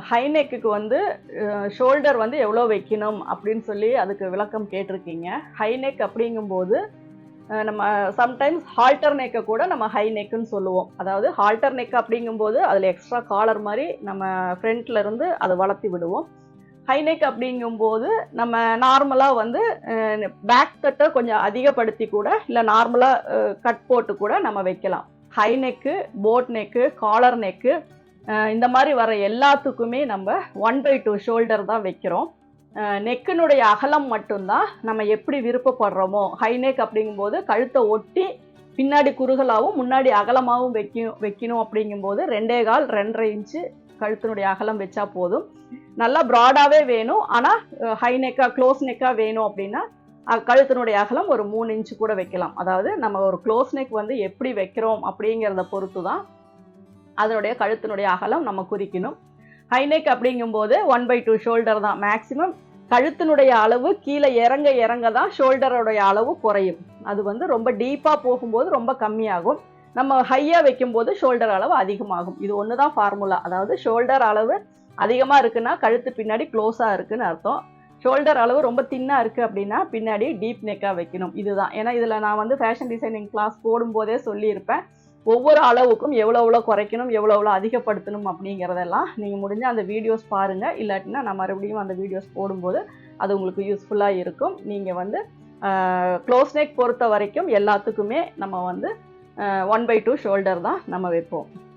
High நெக்குக்கு வந்து shoulder வந்து எவ்வளோ வைக்கணும் அப்படின்னு சொல்லி அதுக்கு விளக்கம் கேட்டிருக்கீங்க. ஹை நெக் அப்படிங்கும்போது நம்ம சம்டைம்ஸ் ஹால்டர் நெக்கை கூட நம்ம ஹை நெக்குன்னு சொல்லுவோம். அதாவது ஹால்டர் நெக் அப்படிங்கும்போது அதில் எக்ஸ்ட்ரா காலர் மாதிரி நம்ம ஃப்ரண்ட்ல இருந்து அதை வளர்த்தி விடுவோம். ஹை நெக் அப்படிங்கும்போது நம்ம நார்மலாக வந்து பேக் கட்டை கொஞ்சம் அதிகப்படுத்தி கூட இல்லை நார்மலாக கட் போட்டு கூட நம்ம வைக்கலாம். High neck, boat neck, collar neck இந்த மாதிரி வர எல்லாத்துக்குமே நம்ம 1/2 ஷோல்டர் தான் வைக்கிறோம். நெக்கினுடைய அகலம் மட்டும்தான் நம்ம எப்படி விருப்பப்படுறோமோ. ஹை நெக் அப்படிங்கும்போது கழுத்தை ஒட்டி பின்னாடி குறுகலாகவும் முன்னாடி அகலமாகவும் வைக்கணும் அப்படிங்கும்போது 2.25 2.5 இன்ச்சு கழுத்தினுடைய அகலம் வச்சா போதும். நல்லா ப்ராடாகவே வேணும். ஆனால் ஹை நெக்காக க்ளோஸ் நெக்காக வேணும் அப்படின்னா கழுத்தினுடைய அகலம் ஒரு 3 இன்ச்சு கூட வைக்கலாம். அதாவது நம்ம ஒரு க்ளோஸ் நெக் வந்து எப்படி வைக்கிறோம் அப்படிங்கிறத பொறுத்து தான் அதனுடைய கழுத்தினுடைய அகலம் நம்ம குறிக்கணும். ஹை நெக் அப்படிங்கும்போது 1/2 ஷோல்டர் தான் மேக்சிமம். கழுத்தினுடைய அளவு கீழே இறங்க இறங்க தான் ஷோல்டருடைய அளவு குறையும். அது வந்து ரொம்ப டீப்பாக போகும்போது ரொம்ப கம்மியாகும். நம்ம ஹையாக வைக்கும்போது ஷோல்டர் அளவு அதிகமாகும். இது ஒன்று தான் ஃபார்முலா. அதாவது ஷோல்டர் அளவு அதிகமாக இருக்குன்னா கழுத்து பின்னாடி க்ளோஸாக இருக்குன்னு அர்த்தம். ஷோல்டர் அளவு ரொம்ப தின்னாக இருக்குது அப்படின்னா பின்னாடி டீப் நெக்காக வைக்கணும். இதுதான். ஏன்னா இதில் நான் வந்து ஃபேஷன் டிசைனிங் கிளாஸ் போடும்போதே சொல்லியிருப்பேன். ஒவ்வொரு அளவுக்கும் எவ்வளோ குறைக்கணும், எவ்வளோ அதிகப்படுத்தணும் அப்படிங்கிறதெல்லாம் நீங்கள் முடிஞ்ச அந்த வீடியோஸ் பாருங்கள். இல்லாட்டினா நான் மறுபடியும் அந்த வீடியோஸ் போடும்போது அது உங்களுக்கு யூஸ்ஃபுல்லாக இருக்கும். நீங்கள் வந்து க்ளோஸ் நெக் பொறுத்த வரைக்கும் எல்லாத்துக்குமே நம்ம வந்து 1/2 ஷோல்டர் தான் நம்ம வைப்போம்.